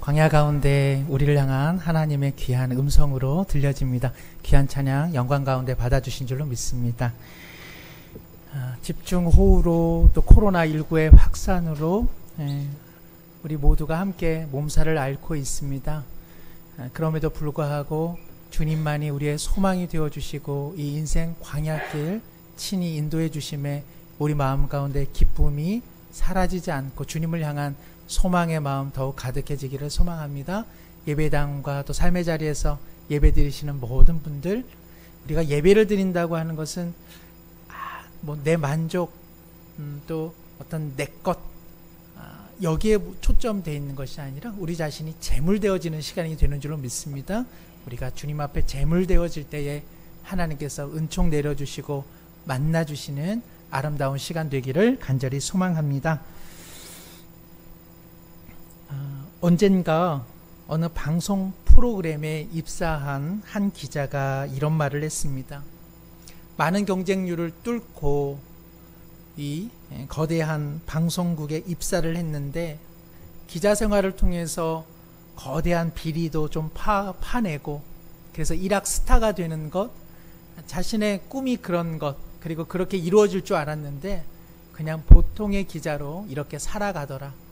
광야 가운데 우리를 향한 하나님의 귀한 음성으로 들려집니다. 귀한 찬양 영광 가운데 받아주신 줄로 믿습니다. 집중호우로 또 코로나19의 확산으로 우리 모두가 함께 몸살을 앓고 있습니다. 그럼에도 불구하고 주님만이 우리의 소망이 되어주시고 이 인생 광야길 친히 인도해 주심에 우리 마음 가운데 기쁨이 사라지지 않고 주님을 향한 소망의 마음 더욱 가득해지기를 소망합니다. 예배당과 또 삶의 자리에서 예배 드리시는 모든 분들, 우리가 예배를 드린다고 하는 것은 내 만족, 또 어떤 내 것, 여기에 초점되어 있는 것이 아니라 우리 자신이 제물되어지는 시간이 되는 줄로 믿습니다. 우리가 주님 앞에 제물되어질 때에 하나님께서 은총 내려주시고 만나주시는 아름다운 시간 되기를 간절히 소망합니다. 언젠가 어느 방송 프로그램에 입사한 한 기자가 이런 말을 했습니다. 많은 경쟁률을 뚫고 이 거대한 방송국에 입사를 했는데 기자 생활을 통해서 거대한 비리도 좀 파내고 그래서 일학 스타가 되는 것, 자신의 꿈이 그런 것, 그리고 그렇게 이루어질 줄 알았는데 그냥 보통의 기자로 이렇게 살아가더라.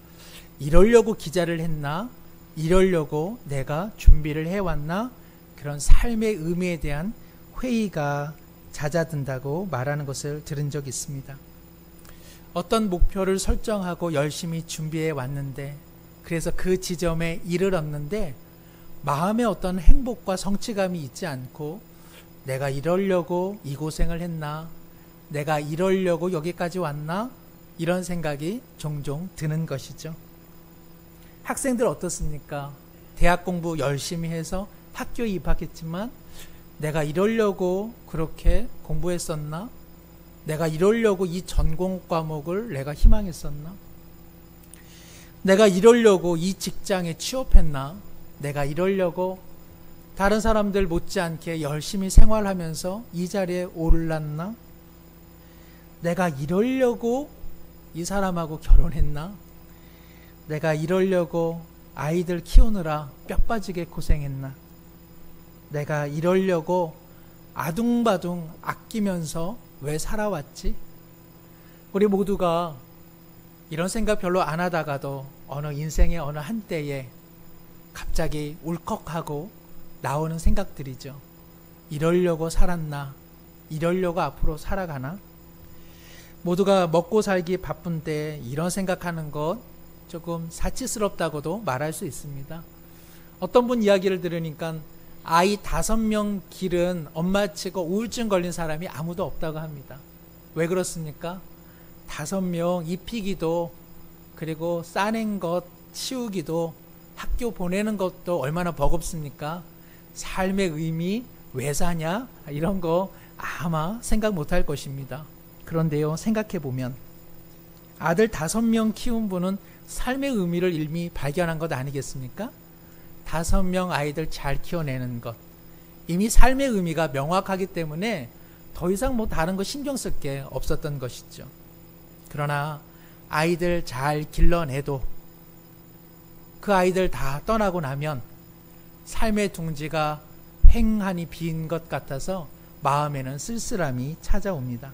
이러려고 기자를 했나? 이러려고 내가 준비를 해왔나? 그런 삶의 의미에 대한 회의가 잦아든다고 말하는 것을 들은 적이 있습니다. 어떤 목표를 설정하고 열심히 준비해 왔는데 그래서 그 지점에 이르렀는데 마음에 어떤 행복과 성취감이 있지 않고 내가 이러려고 이 고생을 했나? 내가 이러려고 여기까지 왔나? 이런 생각이 종종 드는 것이죠. 학생들 어떻습니까? 대학 공부 열심히 해서 학교에 입학했지만 내가 이러려고 그렇게 공부했었나? 내가 이러려고 이 전공 과목을 내가 희망했었나? 내가 이러려고 이 직장에 취업했나? 내가 이러려고 다른 사람들 못지않게 열심히 생활하면서 이 자리에 올랐나? 내가 이러려고 이 사람하고 결혼했나? 내가 이러려고 아이들 키우느라 뼈 빠지게 고생했나? 내가 이러려고 아둥바둥 아끼면서 왜 살아왔지? 우리 모두가 이런 생각 별로 안 하다가도 어느 인생의 어느 한때에 갑자기 울컥하고 나오는 생각들이죠. 이러려고 살았나? 이러려고 앞으로 살아가나? 모두가 먹고 살기 바쁜 때 이런 생각하는 것 조금 사치스럽다고도 말할 수 있습니다. 어떤 분 이야기를 들으니까 아이 5명 기른 엄마 치고 우울증 걸린 사람이 아무도 없다고 합니다. 왜 그렇습니까? 5명 입히기도 그리고 싸낸 것 치우기도 학교 보내는 것도 얼마나 버겁습니까? 삶의 의미 왜 사냐? 이런 거 아마 생각 못할 것입니다. 그런데요, 생각해보면 아들 5명 키운 분은 삶의 의미를 이미 발견한 것 아니겠습니까? 5명 아이들 잘 키워내는 것, 이미 삶의 의미가 명확하기 때문에 더 이상 다른 거 신경 쓸 게 없었던 것이죠. 그러나 아이들 잘 길러내도 그 아이들 다 떠나고 나면 삶의 둥지가 횡하니 빈 것 같아서 마음에는 쓸쓸함이 찾아옵니다.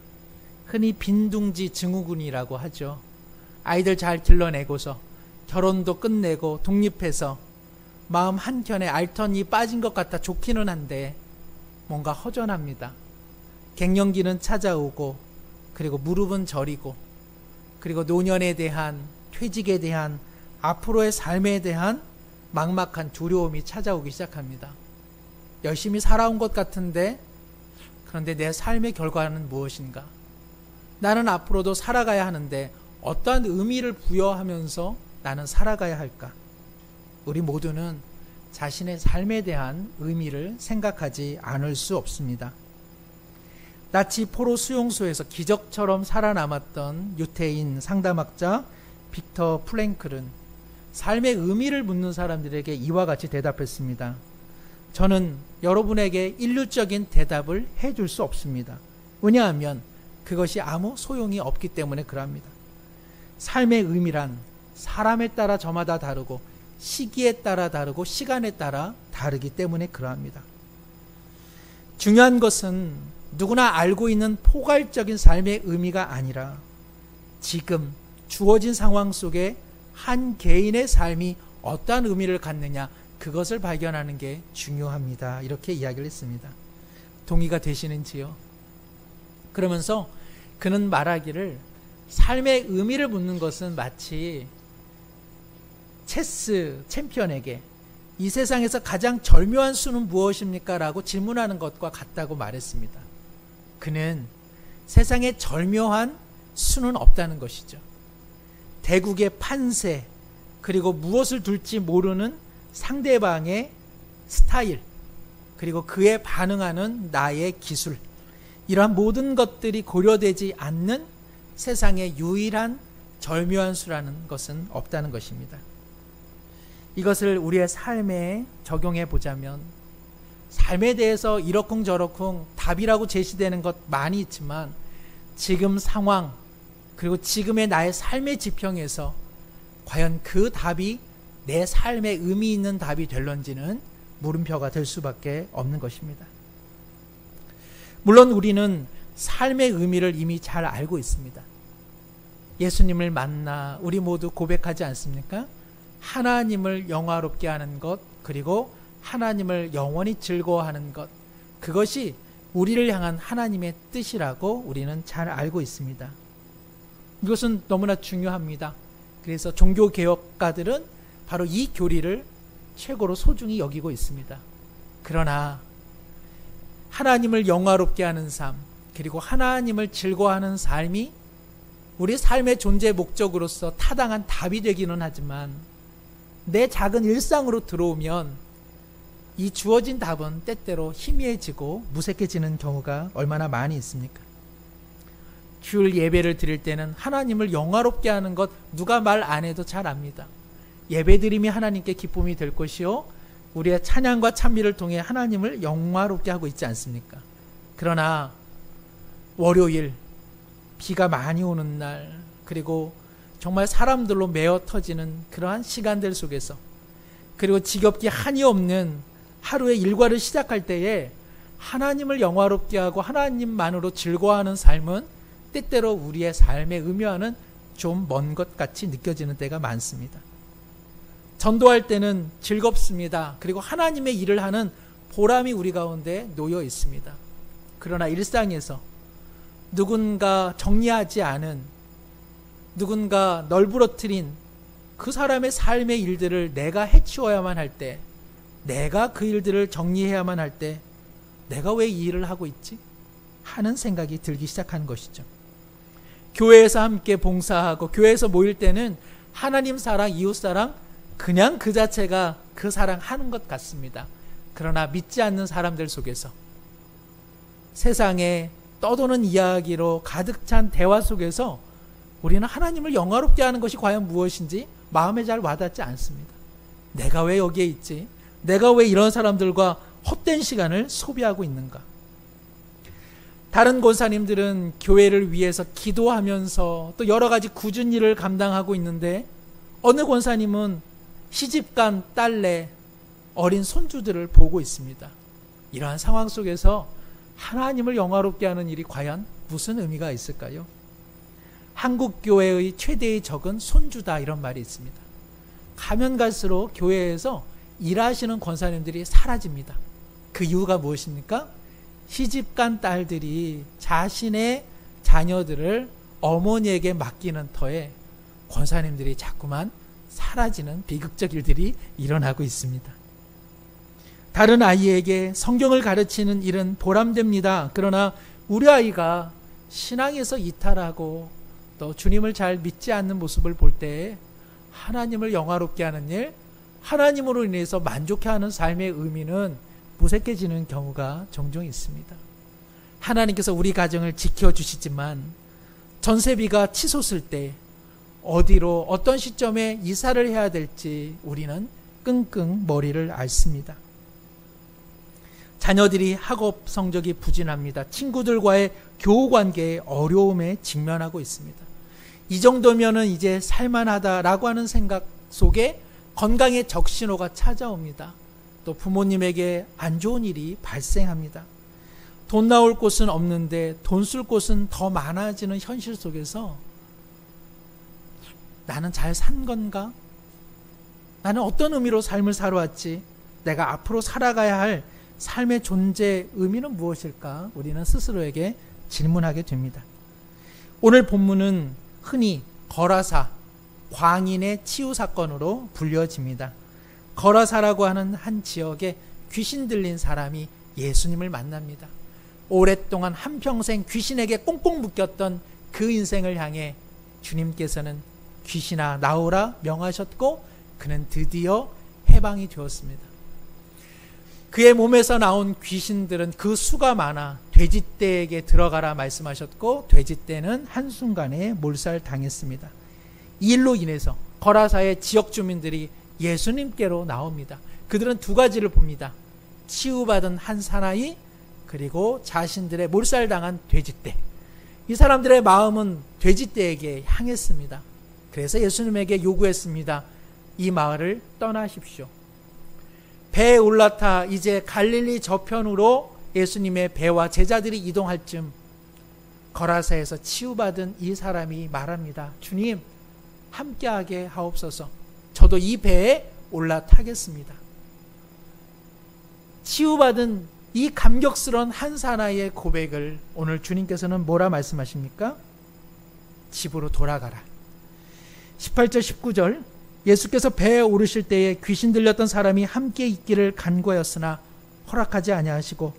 흔히 빈둥지 증후군이라고 하죠. 아이들 잘 길러내고서 결혼도 끝내고 독립해서 마음 한켠에 알턴이 빠진 것 같아 좋기는 한데 뭔가 허전합니다. 갱년기는 찾아오고 그리고 무릎은 저리고 그리고 노년에 대한 퇴직에 대한 앞으로의 삶에 대한 막막한 두려움이 찾아오기 시작합니다. 열심히 살아온 것 같은데 그런데 내 삶의 결과는 무엇인가? 나는 앞으로도 살아가야 하는데 어떠한 의미를 부여하면서 나는 살아가야 할까? 우리 모두는 자신의 삶에 대한 의미를 생각하지 않을 수 없습니다. 나치 포로 수용소에서 기적처럼 살아남았던 유태인 상담학자 빅터 프랭클은 삶의 의미를 묻는 사람들에게 이와 같이 대답했습니다. 저는 여러분에게 일률적인 대답을 해줄 수 없습니다. 왜냐하면 그것이 아무 소용이 없기 때문에 그럽니다. 삶의 의미란 사람에 따라 저마다 다르고 시기에 따라 다르고 시간에 따라 다르기 때문에 그러합니다. 중요한 것은 누구나 알고 있는 포괄적인 삶의 의미가 아니라 지금 주어진 상황 속에 한 개인의 삶이 어떠한 의미를 갖느냐, 그것을 발견하는 게 중요합니다. 이렇게 이야기를 했습니다. 동의가 되시는지요? 그러면서 그는 말하기를 삶의 의미를 묻는 것은 마치 체스 챔피언에게 이 세상에서 가장 절묘한 수는 무엇입니까? 라고 질문하는 것과 같다고 말했습니다. 그는 세상에 절묘한 수는 없다는 것이죠. 대국의 판세, 그리고 무엇을 둘지 모르는 상대방의 스타일, 그리고 그에 반응하는 나의 기술, 이러한 모든 것들이 고려되지 않는 세상의 유일한 절묘한 수라는 것은 없다는 것입니다. 이것을 우리의 삶에 적용해 보자면 삶에 대해서 이러쿵저러쿵 답이라고 제시되는 것 많이 있지만 지금 상황, 그리고 지금의 나의 삶의 지평에서 과연 그 답이 내 삶에 의미 있는 답이 될런지는 물음표가 될 수밖에 없는 것입니다. 물론 우리는 삶의 의미를 이미 잘 알고 있습니다. 예수님을 만나 우리 모두 고백하지 않습니까? 하나님을 영화롭게 하는 것, 그리고 하나님을 영원히 즐거워하는 것, 그것이 우리를 향한 하나님의 뜻이라고 우리는 잘 알고 있습니다. 이것은 너무나 중요합니다. 그래서 종교개혁가들은 바로 이 교리를 최고로 소중히 여기고 있습니다. 그러나 하나님을 영화롭게 하는 삶, 그리고 하나님을 즐거워하는 삶이 우리 삶의 존재 목적으로서 타당한 답이 되기는 하지만 내 작은 일상으로 들어오면 이 주어진 답은 때때로 희미해지고 무색해지는 경우가 얼마나 많이 있습니까? 주일 예배를 드릴 때는 하나님을 영화롭게 하는 것 누가 말 안 해도 잘 압니다. 예배드림이 하나님께 기쁨이 될 것이요, 우리의 찬양과 찬미를 통해 하나님을 영화롭게 하고 있지 않습니까? 그러나 월요일 비가 많이 오는 날, 그리고 정말 사람들로 메어 터지는 그러한 시간들 속에서, 그리고 지겹기 한이 없는 하루의 일과를 시작할 때에 하나님을 영화롭게 하고 하나님만으로 즐거워하는 삶은 때때로 우리의 삶의 의미와는 좀 먼 것 같이 느껴지는 때가 많습니다. 전도할 때는 즐겁습니다. 그리고 하나님의 일을 하는 보람이 우리 가운데 놓여 있습니다. 그러나 일상에서 누군가 정리하지 않은, 누군가 널브러뜨린 그 사람의 삶의 일들을 내가 해치워야만 할 때, 내가 그 일들을 정리해야만 할 때 내가 왜 이 일을 하고 있지? 하는 생각이 들기 시작하는 것이죠. 교회에서 함께 봉사하고 교회에서 모일 때는 하나님 사랑, 이웃 사랑, 그냥 그 자체가 그 사랑하는 것 같습니다. 그러나 믿지 않는 사람들 속에서, 세상에 떠도는 이야기로 가득 찬 대화 속에서 우리는 하나님을 영화롭게 하는 것이 과연 무엇인지 마음에 잘 와닿지 않습니다. 내가 왜 여기에 있지? 내가 왜 이런 사람들과 헛된 시간을 소비하고 있는가? 다른 권사님들은 교회를 위해서 기도하면서 또 여러 가지 굳은 일을 감당하고 있는데, 어느 권사님은 시집간 딸내, 어린 손주들을 보고 있습니다. 이러한 상황 속에서 하나님을 영화롭게 하는 일이 과연 무슨 의미가 있을까요? 한국 교회의 최대의 적은 손주다, 이런 말이 있습니다. 가면 갈수록 교회에서 일하시는 권사님들이 사라집니다. 그 이유가 무엇입니까? 시집간 딸들이 자신의 자녀들을 어머니에게 맡기는 터에 권사님들이 자꾸만 사라지는 비극적 일들이 일어나고 있습니다. 다른 아이에게 성경을 가르치는 일은 보람됩니다. 그러나 우리 아이가 신앙에서 이탈하고 또 주님을 잘 믿지 않는 모습을 볼 때에 하나님을 영화롭게 하는 일, 하나님으로 인해서 만족해하는 삶의 의미는 무색해지는 경우가 종종 있습니다. 하나님께서 우리 가정을 지켜주시지만 전세비가 치솟을 때 어디로, 어떤 시점에 이사를 해야 될지 우리는 끙끙 머리를 앓습니다. 자녀들이 학업 성적이 부진합니다. 친구들과의 교우관계의 어려움에 직면하고 있습니다. 이 정도면은 이제 살만하다라고 하는 생각 속에 건강의 적신호가 찾아옵니다. 또 부모님에게 안 좋은 일이 발생합니다. 돈 나올 곳은 없는데 돈 쓸 곳은 더 많아지는 현실 속에서 나는 잘 산 건가? 나는 어떤 의미로 삶을 살아왔지? 내가 앞으로 살아가야 할 삶의 존재 의미는 무엇일까? 우리는 스스로에게 질문하게 됩니다. 오늘 본문은 흔히 거라사, 광인의 치유 사건으로 불려집니다. 거라사라고 하는 한 지역에 귀신 들린 사람이 예수님을 만납니다. 오랫동안 한평생 귀신에게 꽁꽁 묶였던 그 인생을 향해 주님께서는 귀신아 나오라 명하셨고 그는 드디어 해방이 되었습니다. 그의 몸에서 나온 귀신들은 그 수가 많아 돼지떼에게 들어가라 말씀하셨고 돼지떼는 한순간에 몰살당했습니다. 이 일로 인해서 거라사의 지역 주민들이 예수님께로 나옵니다. 그들은 두 가지를 봅니다. 치유받은 한 사나이 그리고 자신들의 몰살당한 돼지떼. 이 사람들의 마음은 돼지떼에게 향했습니다. 그래서 예수님에게 요구했습니다. 이 마을을 떠나십시오. 배에 올라타 이제 갈릴리 저편으로 예수님의 배와 제자들이 이동할 즈음 거라사에서 치유받은 이 사람이 말합니다. 주님 함께하게 하옵소서. 저도 이 배에 올라타겠습니다. 치유받은 이 감격스러운 한 사나이의 고백을 오늘 주님께서는 뭐라 말씀하십니까? 집으로 돌아가라. 18절 19절 예수께서 배에 오르실 때에 귀신 들렸던 사람이 함께 있기를 간구하였으나 허락하지 아니하시고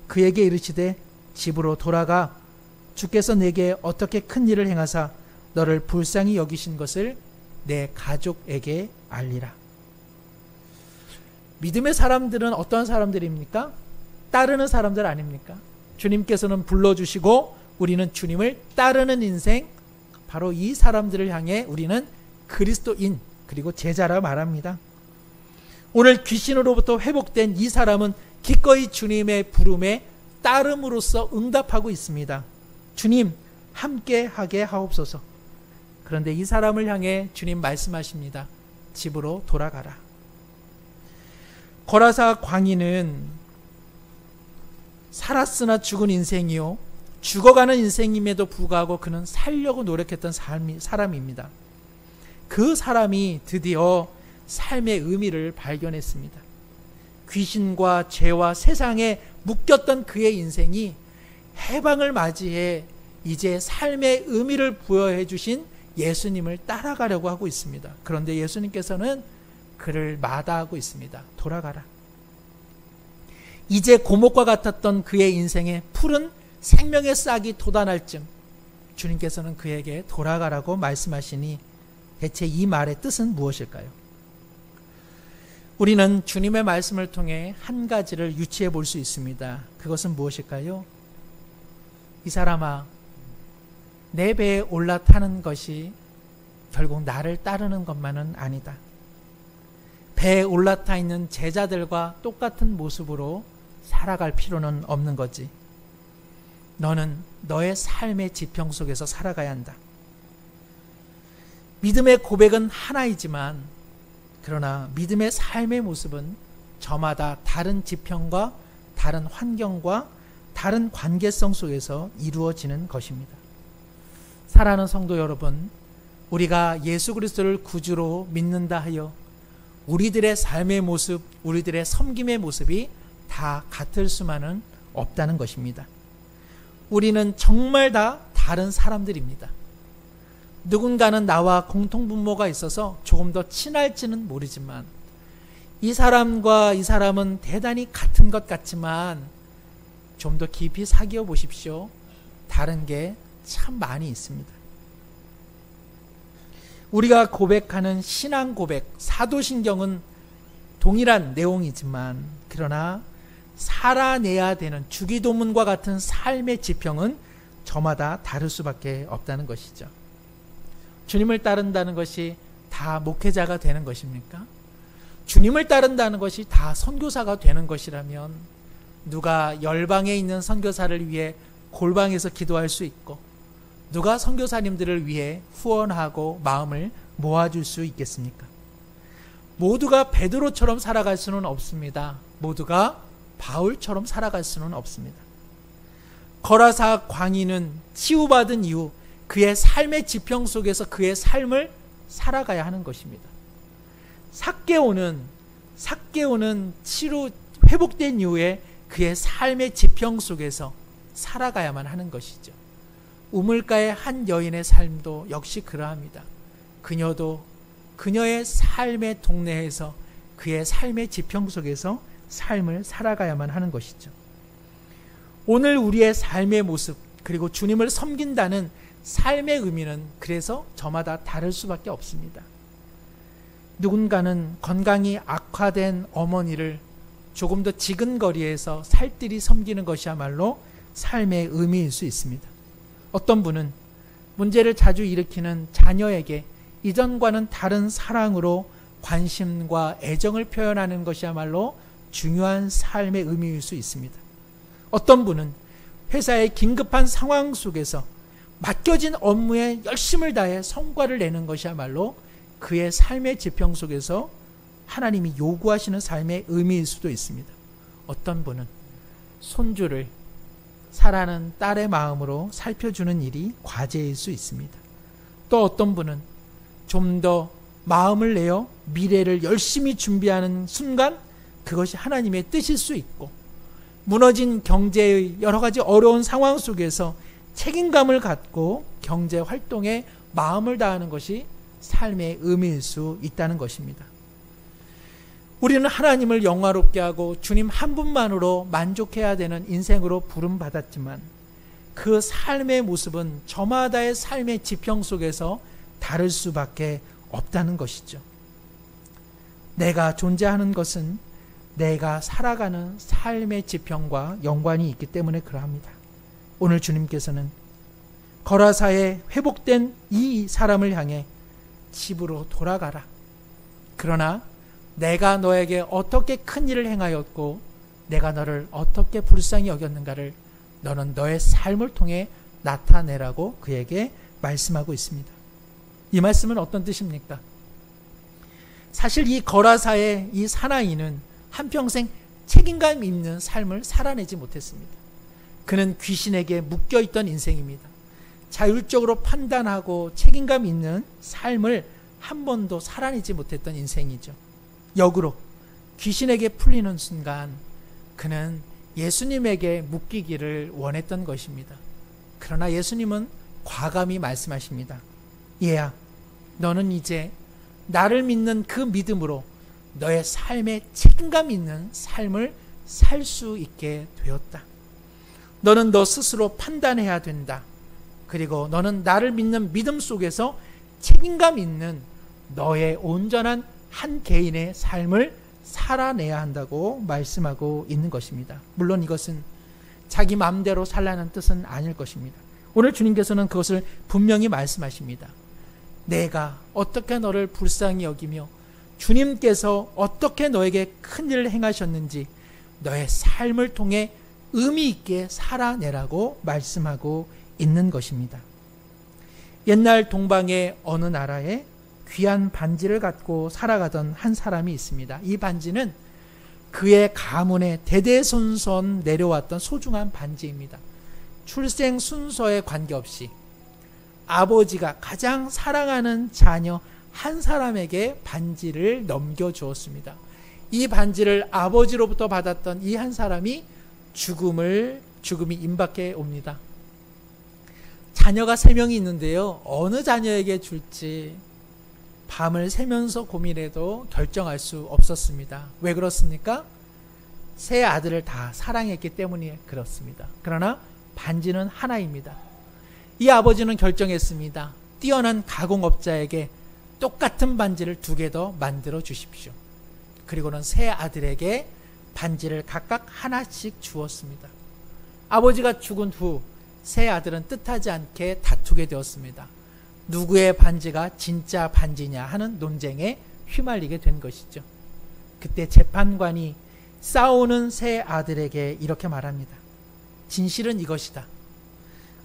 그에게 이르시되 집으로 돌아가 주께서 내게 어떻게 큰 일을 행하사 너를 불쌍히 여기신 것을 내 가족에게 알리라. 믿음의 사람들은 어떤 사람들입니까? 따르는 사람들 아닙니까? 주님께서는 불러주시고 우리는 주님을 따르는 인생, 바로 이 사람들을 향해 우리는 그리스도인 그리고 제자라 말합니다. 오늘 귀신으로부터 회복된 이 사람은 기꺼이 주님의 부름에 따름으로써 응답하고 있습니다. 주님 함께 하게 하옵소서. 그런데 이 사람을 향해 주님 말씀하십니다. 집으로 돌아가라. 거라사 광인은 살았으나 죽은 인생이요 죽어가는 인생임에도 불구하고 그는 살려고 노력했던 사람입니다. 그 사람이 드디어 삶의 의미를 발견했습니다. 귀신과 죄와 세상에 묶였던 그의 인생이 해방을 맞이해 이제 삶의 의미를 부여해 주신 예수님을 따라가려고 하고 있습니다. 그런데 예수님께서는 그를 마다하고 있습니다. 돌아가라. 이제 고목과 같았던 그의 인생에 푸른 생명의 싹이 돋아날 쯤 주님께서는 그에게 돌아가라고 말씀하시니 대체 이 말의 뜻은 무엇일까요? 우리는 주님의 말씀을 통해 한 가지를 유추해 볼 수 있습니다. 그것은 무엇일까요? 이 사람아, 내 배에 올라타는 것이 결국 나를 따르는 것만은 아니다. 배에 올라타 있는 제자들과 똑같은 모습으로 살아갈 필요는 없는 거지. 너는 너의 삶의 지평 속에서 살아가야 한다. 믿음의 고백은 하나이지만 그러나 믿음의 삶의 모습은 저마다 다른 지평과 다른 환경과 다른 관계성 속에서 이루어지는 것입니다. 사랑하는 성도 여러분, 우리가 예수 그리스도를 구주로 믿는다 하여 우리들의 삶의 모습, 우리들의 섬김의 모습이 다 같을 수만은 없다는 것입니다. 우리는 정말 다 다른 사람들입니다. 누군가는 나와 공통분모가 있어서 조금 더 친할지는 모르지만 이 사람과 이 사람은 대단히 같은 것 같지만 좀 더 깊이 사귀어 보십시오. 다른 게 참 많이 있습니다. 우리가 고백하는 신앙 고백, 사도신경은 동일한 내용이지만 그러나 살아내야 되는 주기도문과 같은 삶의 지평은 저마다 다를 수밖에 없다는 것이죠. 주님을 따른다는 것이 다 목회자가 되는 것입니까? 주님을 따른다는 것이 다 선교사가 되는 것이라면 누가 열방에 있는 선교사를 위해 골방에서 기도할 수 있고 누가 선교사님들을 위해 후원하고 마음을 모아줄 수 있겠습니까? 모두가 베드로처럼 살아갈 수는 없습니다. 모두가 바울처럼 살아갈 수는 없습니다. 거라사 광인은 치유받은 이후 그의 삶의 지평 속에서 그의 삶을 살아가야 하는 것입니다. 삭개오는 회복된 이후에 그의 삶의 지평 속에서 살아가야만 하는 것이죠. 우물가의 한 여인의 삶도 역시 그러합니다. 그녀도 그녀의 삶의 동네에서 그의 삶의 지평 속에서 삶을 살아가야만 하는 것이죠. 오늘 우리의 삶의 모습, 그리고 주님을 섬긴다는 삶의 의미는 그래서 저마다 다를 수밖에 없습니다. 누군가는 건강이 악화된 어머니를 조금 더 지근거리에서 살뜰히 섬기는 것이야말로 삶의 의미일 수 있습니다. 어떤 분은 문제를 자주 일으키는 자녀에게 이전과는 다른 사랑으로 관심과 애정을 표현하는 것이야말로 중요한 삶의 의미일 수 있습니다. 어떤 분은 회사의 긴급한 상황 속에서 맡겨진 업무에 열심을 다해 성과를 내는 것이야말로 그의 삶의 지평 속에서 하나님이 요구하시는 삶의 의미일 수도 있습니다. 어떤 분은 손주를 사랑하는 딸의 마음으로 살펴주는 일이 과제일 수 있습니다. 또 어떤 분은 좀 더 마음을 내어 미래를 열심히 준비하는 순간 그것이 하나님의 뜻일 수 있고, 무너진 경제의 여러 가지 어려운 상황 속에서 책임감을 갖고 경제 활동에 마음을 다하는 것이 삶의 의미일 수 있다는 것입니다. 우리는 하나님을 영화롭게 하고 주님 한 분만으로 만족해야 되는 인생으로 부름받았지만 그 삶의 모습은 저마다의 삶의 지평 속에서 다를 수밖에 없다는 것이죠. 내가 존재하는 것은 내가 살아가는 삶의 지평과 연관이 있기 때문에 그러합니다. 오늘 주님께서는 거라사에 회복된 이 사람을 향해 집으로 돌아가라. 그러나 내가 너에게 어떻게 큰 일을 행하였고 내가 너를 어떻게 불쌍히 여겼는가를 너는 너의 삶을 통해 나타내라고 그에게 말씀하고 있습니다. 이 말씀은 어떤 뜻입니까? 사실 이 거라사의 이 사나이는 한평생 책임감 있는 삶을 살아내지 못했습니다. 그는 귀신에게 묶여있던 인생입니다. 자율적으로 판단하고 책임감 있는 삶을 한 번도 살아내지 못했던 인생이죠. 역으로 귀신에게 풀리는 순간 그는 예수님에게 묶이기를 원했던 것입니다. 그러나 예수님은 과감히 말씀하십니다. 얘야, 너는 이제 나를 믿는 그 믿음으로 너의 삶에 책임감 있는 삶을 살 수 있게 되었다. 너는 너 스스로 판단해야 된다. 그리고 너는 나를 믿는 믿음 속에서 책임감 있는 너의 온전한 한 개인의 삶을 살아내야 한다고 말씀하고 있는 것입니다. 물론 이것은 자기 마음대로 살라는 뜻은 아닐 것입니다. 오늘 주님께서는 그것을 분명히 말씀하십니다. 내가 어떻게 너를 불쌍히 여기며 주님께서 어떻게 너에게 큰 일을 행하셨는지 너의 삶을 통해 의미 있게 살아내라고 말씀하고 있는 것입니다. 옛날 동방의 어느 나라에 귀한 반지를 갖고 살아가던 한 사람이 있습니다. 이 반지는 그의 가문에 대대손손 내려왔던 소중한 반지입니다. 출생 순서에 관계없이 아버지가 가장 사랑하는 자녀 한 사람에게 반지를 넘겨주었습니다. 이 반지를 아버지로부터 받았던 이 한 사람이 죽음이 임박해 옵니다. 자녀가 3명이 있는데요. 어느 자녀에게 줄지 밤을 새면서 고민해도 결정할 수 없었습니다. 왜 그렇습니까? 세 아들을 다 사랑했기 때문에 그렇습니다. 그러나 반지는 하나입니다. 이 아버지는 결정했습니다. 뛰어난 가공업자에게 똑같은 반지를 2개 더 만들어 주십시오. 그리고는 세 아들에게 반지를 각각 하나씩 주었습니다. 아버지가 죽은 후 세 아들은 뜻하지 않게 다투게 되었습니다. 누구의 반지가 진짜 반지냐 하는 논쟁에 휘말리게 된 것이죠. 그때 재판관이 싸우는 세 아들에게 이렇게 말합니다. 진실은 이것이다.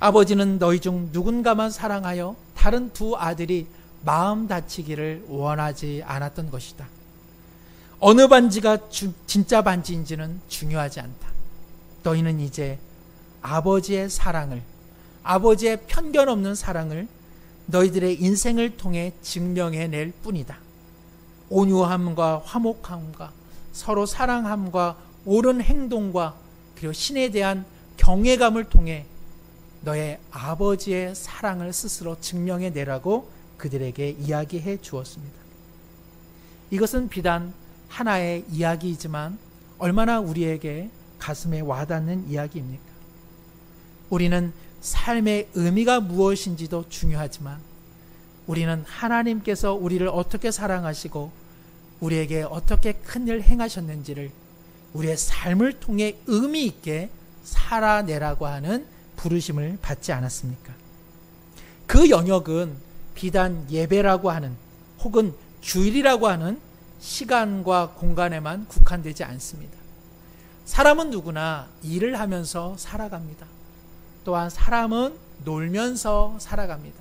아버지는 너희 중 누군가만 사랑하여 다른 2 아들이 마음 다치기를 원하지 않았던 것이다. 어느 반지가 진짜 반지인지는 중요하지 않다. 너희는 이제 아버지의 사랑을, 아버지의 편견 없는 사랑을 너희들의 인생을 통해 증명해낼 뿐이다. 온유함과 화목함과 서로 사랑함과 옳은 행동과 그리고 신에 대한 경외감을 통해 너의 아버지의 사랑을 스스로 증명해내라고 그들에게 이야기해 주었습니다. 이것은 비단 하나의 이야기이지만 얼마나 우리에게 가슴에 와닿는 이야기입니까? 우리는 삶의 의미가 무엇인지도 중요하지만 우리는 하나님께서 우리를 어떻게 사랑하시고 우리에게 어떻게 큰 일 행하셨는지를 우리의 삶을 통해 의미 있게 살아내라고 하는 부르심을 받지 않았습니까? 그 영역은 비단 예배라고 하는 혹은 주일이라고 하는 시간과 공간에만 국한되지 않습니다. 사람은 누구나 일을 하면서 살아갑니다. 또한 사람은 놀면서 살아갑니다.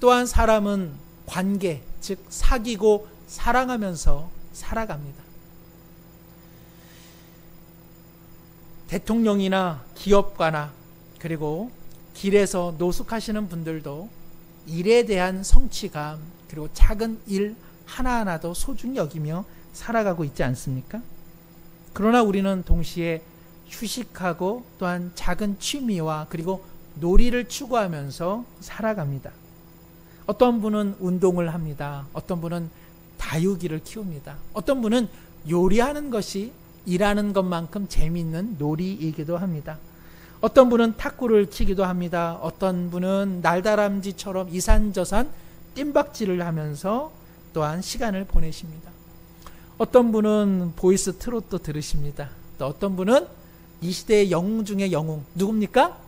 또한 사람은 관계, 즉 사귀고 사랑하면서 살아갑니다. 대통령이나 기업가나 그리고 길에서 노숙하시는 분들도 일에 대한 성취감 그리고 작은 일 하나하나도 소중히 여기며 살아가고 있지 않습니까? 그러나 우리는 동시에 휴식하고 또한 작은 취미와 그리고 놀이를 추구하면서 살아갑니다. 어떤 분은 운동을 합니다. 어떤 분은 다육이를 키웁니다. 어떤 분은 요리하는 것이 일하는 것만큼 재미있는 놀이이기도 합니다. 어떤 분은 탁구를 치기도 합니다. 어떤 분은 날다람쥐처럼 이산저산 뜀박질을 하면서 또한 시간을 보내십니다. 어떤 분은 보이스 트롯도 들으십니다. 또 어떤 분은 이 시대의 영웅 중에 영웅 누굽니까?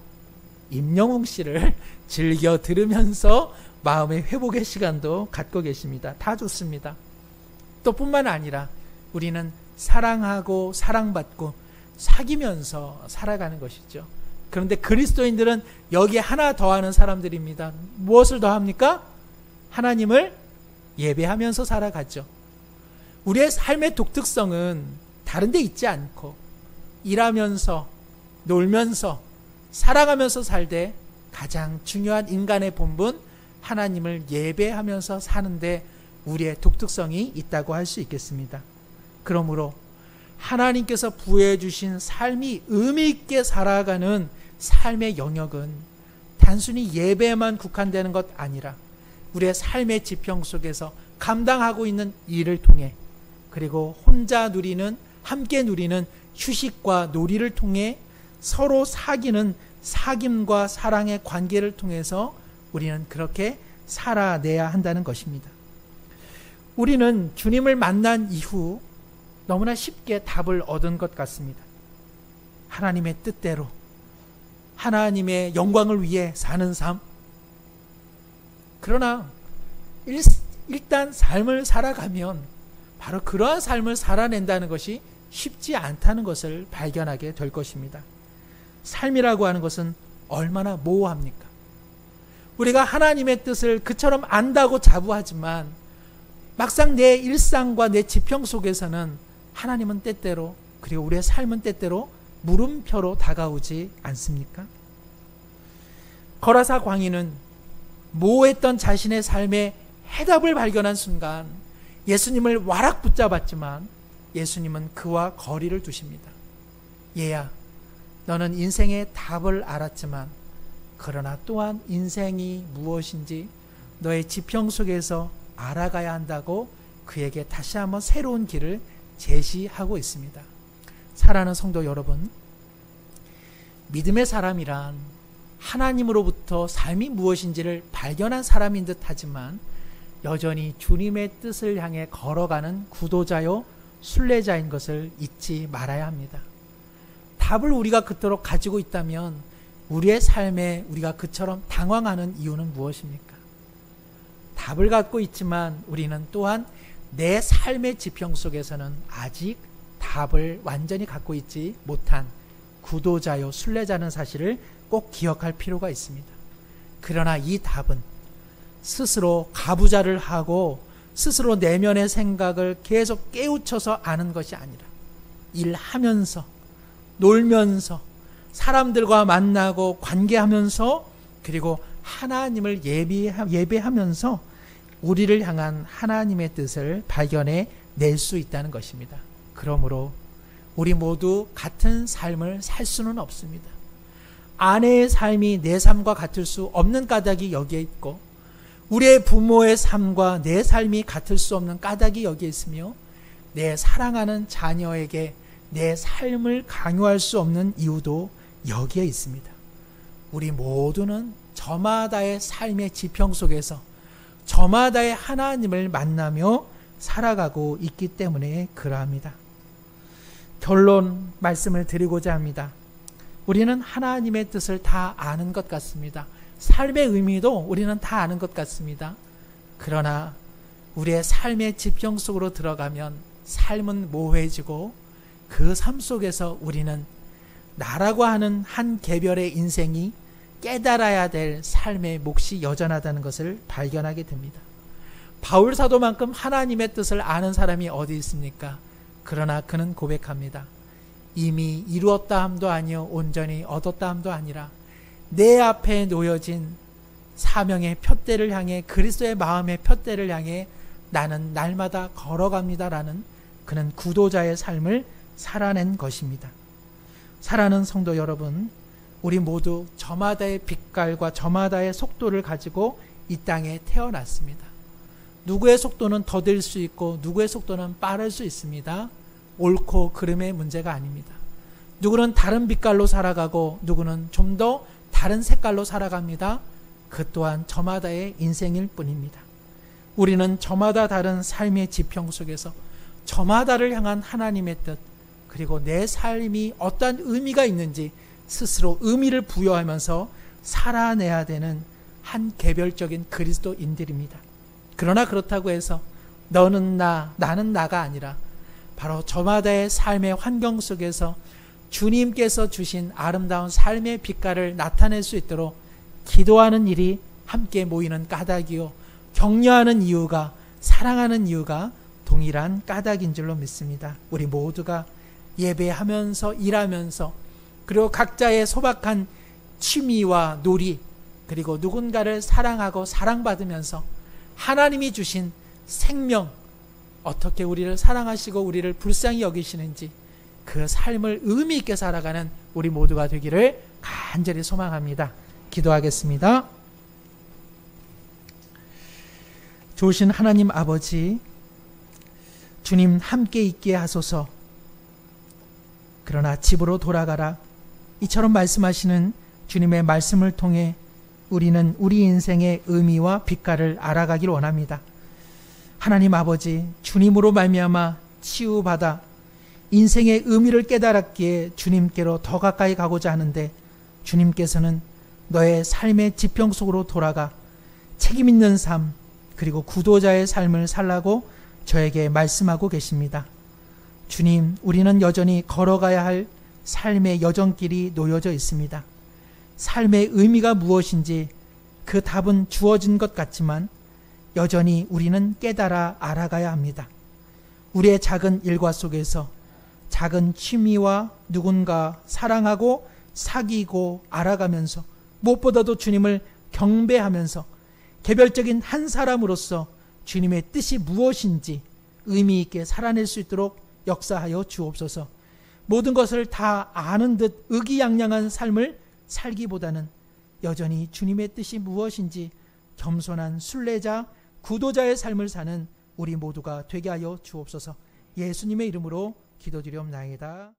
임영웅 씨를 즐겨 들으면서 마음의 회복의 시간도 갖고 계십니다. 다 좋습니다. 또 뿐만 아니라 우리는 사랑하고 사랑받고 사귀면서 살아가는 것이죠. 그런데 그리스도인들은 여기에 하나 더하는 사람들입니다. 무엇을 더합니까? 하나님을 예배하면서 살아가죠. 우리의 삶의 독특성은 다른 데 있지 않고 일하면서 놀면서 사랑하면서 살되 가장 중요한 인간의 본분 하나님을 예배하면서 사는데 우리의 독특성이 있다고 할 수 있겠습니다. 그러므로 하나님께서 부여해 주신 삶이 의미 있게 살아가는 삶의 영역은 단순히 예배에만 국한되는 것 아니라 우리의 삶의 지평 속에서 감당하고 있는 일을 통해 그리고 혼자 누리는 함께 누리는 휴식과 놀이를 통해 서로 사귀는 사귐과 사랑의 관계를 통해서 우리는 그렇게 살아내야 한다는 것입니다. 우리는 주님을 만난 이후 너무나 쉽게 답을 얻은 것 같습니다. 하나님의 뜻대로 하나님의 영광을 위해 사는 삶. 그러나 일단 삶을 살아가면 바로 그러한 삶을 살아낸다는 것이 쉽지 않다는 것을 발견하게 될 것입니다. 삶이라고 하는 것은 얼마나 모호합니까? 우리가 하나님의 뜻을 그처럼 안다고 자부하지만 막상 내 일상과 내 지평 속에서는 하나님은 때때로 그리고 우리의 삶은 때때로 물음표로 다가오지 않습니까? 거라사 광인은 모호했던 자신의 삶에 해답을 발견한 순간 예수님을 와락 붙잡았지만 예수님은 그와 거리를 두십니다. 얘야, 너는 인생의 답을 알았지만 그러나 또한 인생이 무엇인지 너의 지평 속에서 알아가야 한다고 그에게 다시 한번 새로운 길을 제시하고 있습니다. 사랑하는 성도 여러분, 믿음의 사람이란 하나님으로부터 삶이 무엇인지를 발견한 사람인 듯 하지만 여전히 주님의 뜻을 향해 걸어가는 구도자요 순례자인 것을 잊지 말아야 합니다. 답을 우리가 그토록 가지고 있다면 우리의 삶에 우리가 그처럼 당황하는 이유는 무엇입니까? 답을 갖고 있지만 우리는 또한 내 삶의 지평 속에서는 아직 답을 완전히 갖고 있지 못한 구도자요 순례자는 사실을 꼭 기억할 필요가 있습니다. 그러나 이 답은 스스로 가부좌를 하고 스스로 내면의 생각을 계속 깨우쳐서 아는 것이 아니라 일하면서, 놀면서, 사람들과 만나고 관계하면서, 그리고 하나님을 예배하면서 우리를 향한 하나님의 뜻을 발견해 낼 수 있다는 것입니다. 그러므로 우리 모두 같은 삶을 살 수는 없습니다. 아내의 삶이 내 삶과 같을 수 없는 까닭이 여기에 있고, 우리의 부모의 삶과 내 삶이 같을 수 없는 까닭이 여기에 있으며, 내 사랑하는 자녀에게 내 삶을 강요할 수 없는 이유도 여기에 있습니다. 우리 모두는 저마다의 삶의 지평 속에서 저마다의 하나님을 만나며 살아가고 있기 때문에 그러합니다. 결론 말씀을 드리고자 합니다. 우리는 하나님의 뜻을 다 아는 것 같습니다. 삶의 의미도 우리는 다 아는 것 같습니다. 그러나 우리의 삶의 지평 속으로 들어가면 삶은 모호해지고, 그 삶 속에서 우리는 나라고 하는 한 개별의 인생이 깨달아야 될 삶의 몫이 여전하다는 것을 발견하게 됩니다. 바울 사도만큼 하나님의 뜻을 아는 사람이 어디 있습니까? 그러나 그는 고백합니다. 이미 이루었다 함도 아니요 온전히 얻었다 함도 아니라 내 앞에 놓여진 사명의 푯대를 향해, 그리스도의 마음의 푯대를 향해 나는 날마다 걸어갑니다라는 그는 구도자의 삶을 살아낸 것입니다. 사랑하는 성도 여러분, 우리 모두 저마다의 빛깔과 저마다의 속도를 가지고 이 땅에 태어났습니다. 누구의 속도는 더딜 수 있고 누구의 속도는 빠를 수 있습니다. 옳고 그름의 문제가 아닙니다. 누구는 다른 빛깔로 살아가고 누구는 좀 더 다른 색깔로 살아갑니다. 그 또한 저마다의 인생일 뿐입니다. 우리는 저마다 다른 삶의 지평 속에서 저마다를 향한 하나님의 뜻, 그리고 내 삶이 어떠한 의미가 있는지 스스로 의미를 부여하면서 살아내야 되는 한 개별적인 그리스도인들입니다. 그러나 그렇다고 해서 너는 나, 나는 나가 아니라 바로 저마다의 삶의 환경 속에서 주님께서 주신 아름다운 삶의 빛깔을 나타낼 수 있도록 기도하는 일이 함께 모이는 까닭이요, 격려하는 이유가, 사랑하는 이유가 동일한 까닭인 줄로 믿습니다. 우리 모두가 예배하면서, 일하면서, 그리고 각자의 소박한 취미와 놀이, 그리고 누군가를 사랑하고 사랑받으면서 하나님이 주신 생명, 어떻게 우리를 사랑하시고 우리를 불쌍히 여기시는지 그 삶을 의미 있게 살아가는 우리 모두가 되기를 간절히 소망합니다. 기도하겠습니다. 좋으신 하나님 아버지, 주님 함께 있게 하소서. 그러나 집으로 돌아가라, 이처럼 말씀하시는 주님의 말씀을 통해 우리는 우리 인생의 의미와 빛깔을 알아가길 원합니다. 하나님 아버지, 주님으로 말미암아 치유받아 인생의 의미를 깨달았기에 주님께로 더 가까이 가고자 하는데, 주님께서는 너의 삶의 지평 속으로 돌아가 책임 있는 삶, 그리고 구도자의 삶을 살라고 저에게 말씀하고 계십니다. 주님, 우리는 여전히 걸어가야 할 삶의 여정길이 놓여져 있습니다. 삶의 의미가 무엇인지 그 답은 주어진 것 같지만 여전히 우리는 깨달아 알아가야 합니다. 우리의 작은 일과 속에서 작은 취미와 누군가 사랑하고 사귀고 알아가면서, 무엇보다도 주님을 경배하면서 개별적인 한 사람으로서 주님의 뜻이 무엇인지 의미 있게 살아낼 수 있도록 역사하여 주옵소서. 모든 것을 다 아는 듯 의기양양한 삶을 살기보다는 여전히 주님의 뜻이 무엇인지 겸손한 순례자, 구도자의 삶을 사는 우리 모두가 되게 하여 주옵소서. 예수님의 이름으로 기도드리옵나이다.